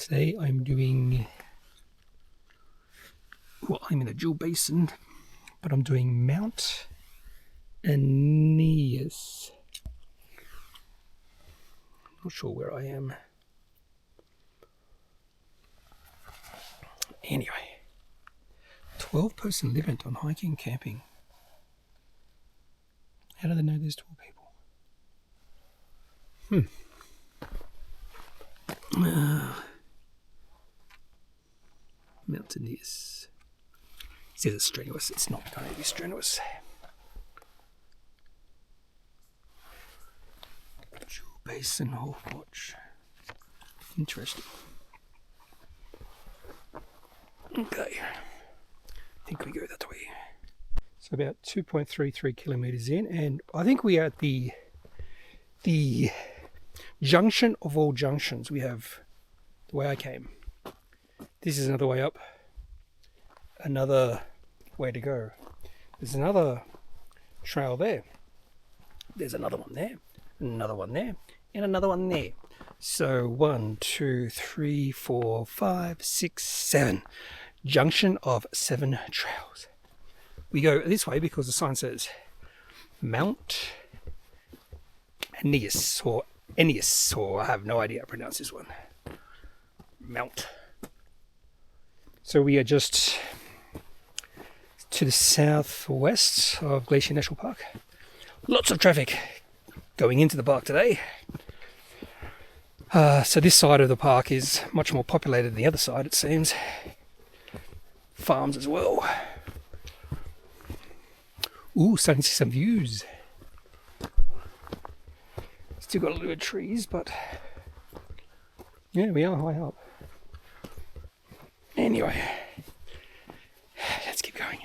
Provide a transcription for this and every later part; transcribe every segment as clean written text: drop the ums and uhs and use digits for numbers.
Today I'm doing, well, I'm in a jewel basin, but I'm doing Mount Aeneas. Not sure where I am. Anyway, 12-person limit on hiking and camping. How do they know there's 12 people? Mount Aeneas. He says it's strenuous. It's not going to be strenuous. Jewel Basin Hole Watch. Interesting. Okay. I think we go that way. So about 2.33 kilometers in, and I think we are at the junction of all junctions. We have the way I came. This is another way up. Another way to go. There's another trail there. There's another one there. Another one there. And another one there. So 1, 2, 3, 4, 5, 6, 7. Junction of 7 trails. We go this way because the sign says Mount Aeneas or Aeneas, or I have no idea how to pronounce this one. Mount. So we are just to the southwest of Glacier National Park. Lots of traffic going into the park today. So this side of the park is much more populated than the other side, it seems. Farms as well. Ooh, starting to see some views. Still got a little bit of trees, but yeah, we are high up. Anyway, let's keep going.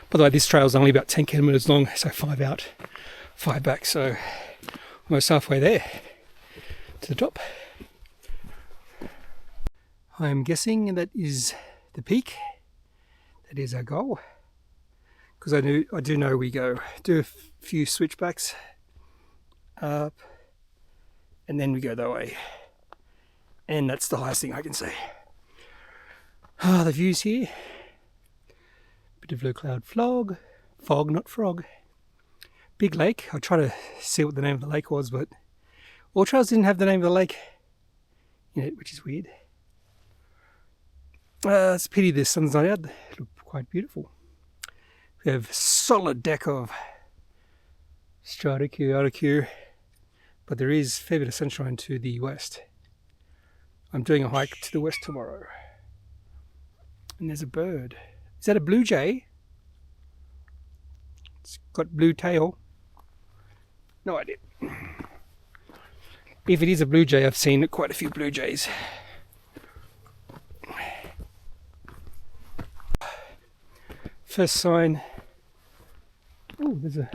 By the way, this trail is only about 10 kilometers long, so 5 out, 5 back, so almost halfway there to the top. I'm guessing that is the peak. That is our goal. Because I do know we do a few switchbacks up, and then we go that way. And that's the highest thing I can say. The views here. Bit of low cloud fog, not frog. Big lake. I tried to see what the name of the lake was, but all trails didn't have the name of the lake in it, which is weird. It's a pity the sun's not out. It looked quite beautiful. We have a solid deck of stratocu, but there is a fair bit of sunshine to the west. I'm doing a hike to the west tomorrow. And there's a bird. Is that a blue jay? It's got blue tail. No idea. If it is a blue jay, I've seen quite a few blue jays. First sign. Oh, there's a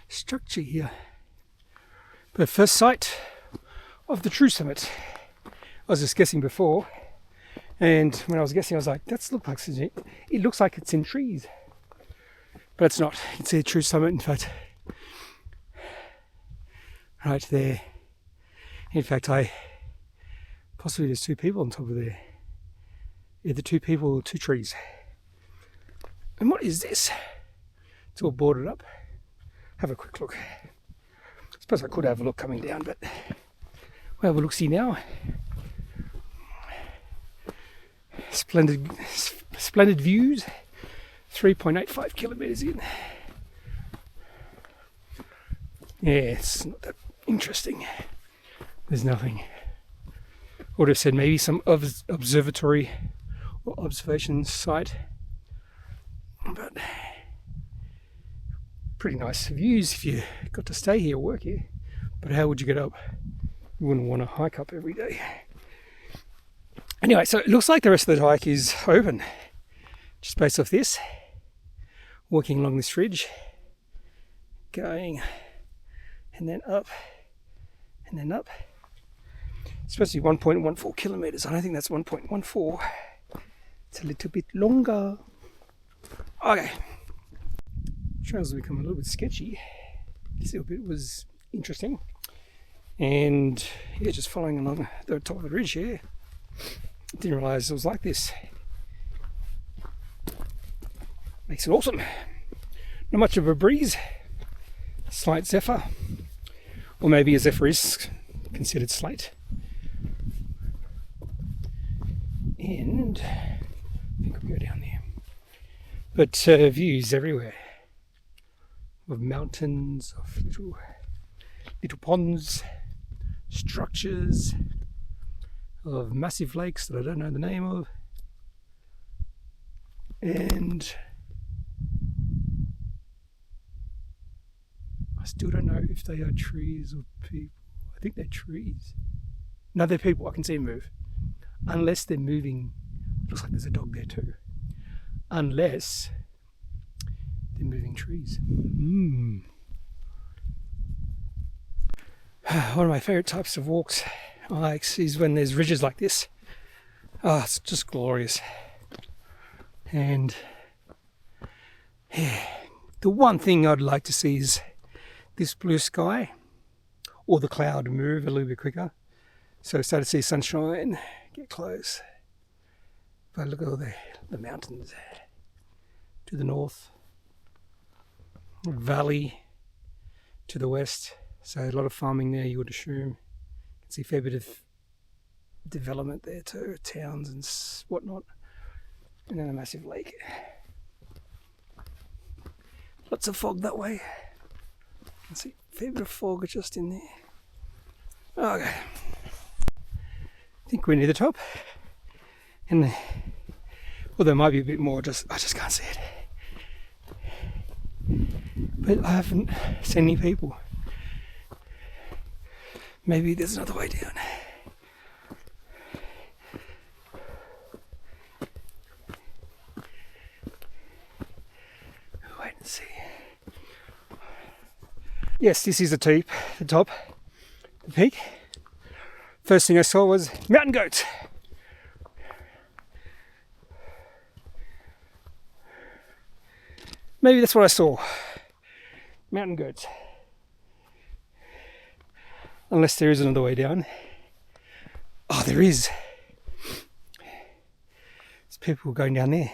structure here. The first sight of the true summit. I was just guessing before, and when I was guessing, I was like, "It looks like it's in trees," but it's not. It's a true summit, in fact, right there. In fact, possibly there's 2 people on top of there. Either 2 people or 2 trees. And what is this? It's all boarded up. Have a quick look. I suppose I could have a look coming down, but we'll have a look-see now. Splendid views. 3.85 kilometers in. Yeah, it's not that interesting. There's nothing. I would have said maybe some observatory or observation site. But pretty nice views if you got to stay here or work here. But how would you get up? You wouldn't want to hike up every day. Anyway, so it looks like the rest of the hike is open. Just based off this. Walking along this ridge. Going. And then up. And then up. It's supposed to be 1.14 kilometers. I don't think that's 1.14. It's a little bit longer. Okay. Trails have become a little bit sketchy. This little bit was interesting. And yeah, just following along the top of the ridge here. Didn't realise it was like this. Makes it awesome. Not much of a breeze. Slight zephyr. Or maybe a zephyr is considered slight. And I think we'll go down there. But views everywhere. Of mountains, of little ponds, structures, of massive lakes that I don't know the name of. And I still don't know if they are trees or people. I think they're trees. No, they're people. I can see them move. Unless they're moving. Looks like there's a dog there too. Unless they're moving trees. One of my favourite types of walks is when there's ridges like this. Oh, it's just glorious. And yeah, the one thing I'd like to see is this blue sky or the cloud move a little bit quicker. So start to see sunshine, get close. But look at all the mountains to the north, valley to the west. So a lot of farming there, you would assume. You can see a fair bit of development there too, towns and whatnot. And then a massive lake. Lots of fog that way. You can see a fair bit of fog just in there. Okay. I think we're near the top. And well, there might be a bit more, I just can't see it. But I haven't seen any people. Maybe there's another way down. Wait and see. Yes, this is the top, the peak. First thing I saw was mountain goats. Maybe that's what I saw. Mountain goats. Unless there is another way down. Oh, there is. There's people going down there.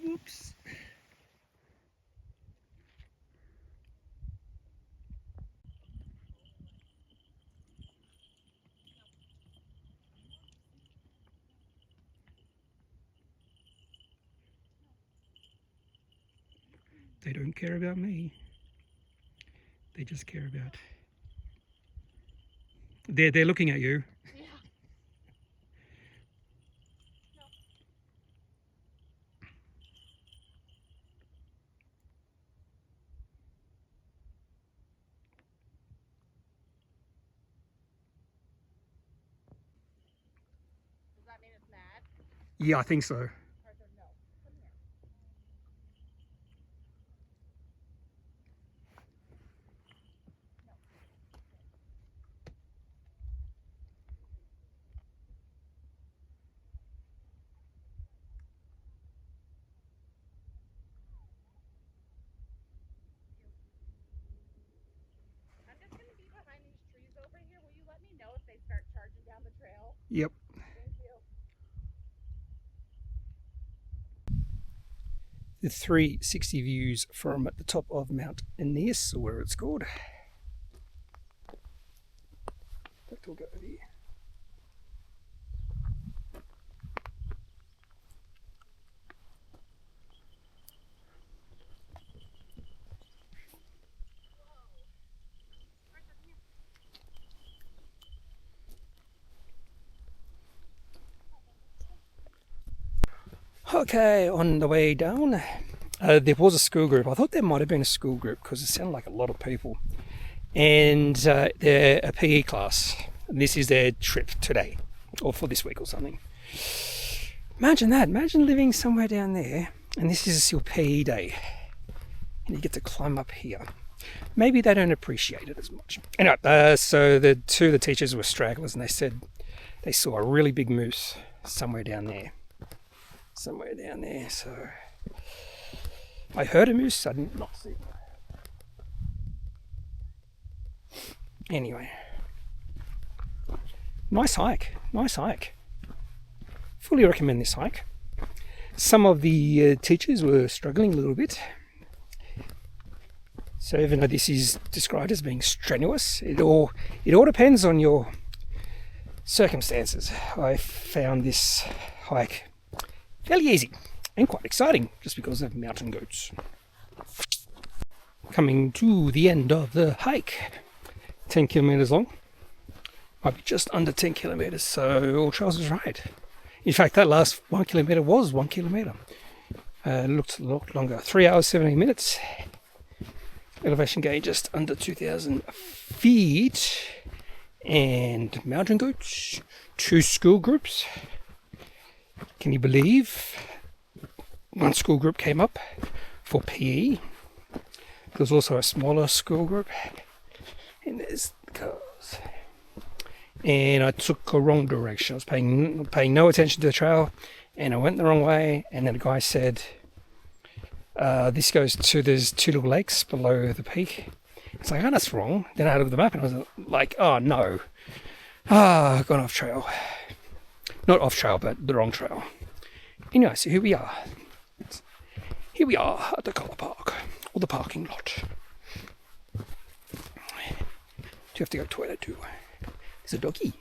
Whoops. They don't care about me. They just care about... They're looking at you. Yeah. Does that mean it's mad? Yeah, I think so. Or said no? Come here. I'm just going to be behind these trees over here. Will you let me know if they start charging down the trail? Yep. Thank you. The 360 views from the top of Mount Aeneas, or where it's called. That will go over here. Okay, on the way down, there was a school group. I thought there might have been a school group because it sounded like a lot of people. And they're a PE class. And this is their trip today, or for this week or something. Imagine that. Imagine living somewhere down there, and this is your PE day. And you get to climb up here. Maybe they don't appreciate it as much. Anyway, so the two of the teachers were stragglers, and they said they saw a really big moose somewhere down there. Somewhere down there. So I heard a moose. I did not see it. Anyway, nice hike. Nice hike. Fully recommend this hike. Some of the teachers were struggling a little bit. So even though this is described as being strenuous, it all depends on your circumstances. I found this hike fairly easy and quite exciting just because of mountain goats. Coming to the end of the hike, 10 kilometers long. Might be just under 10 kilometers, so all Charles was right. In fact, that last 1 kilometer was 1 kilometer. Looked a lot longer. 3 hours, 17 minutes. Elevation gain just under 2,000 feet. And mountain goats. 2 school groups. Can you believe? 1 school group came up for PE. There's also a smaller school group. And there's the cars. And I took a wrong direction. I was paying no attention to the trail, and I went the wrong way. And then the guy said, "This goes to there's 2 little lakes below the peak." It's like, "Oh, that's wrong." Then I looked at the map, and I was like, "Oh no, I've gone off trail. Not off trail, but the wrong trail." Anyway, so here we are. Here we are at the car park or the parking lot. Do you have to go to the toilet too? There's a doggy.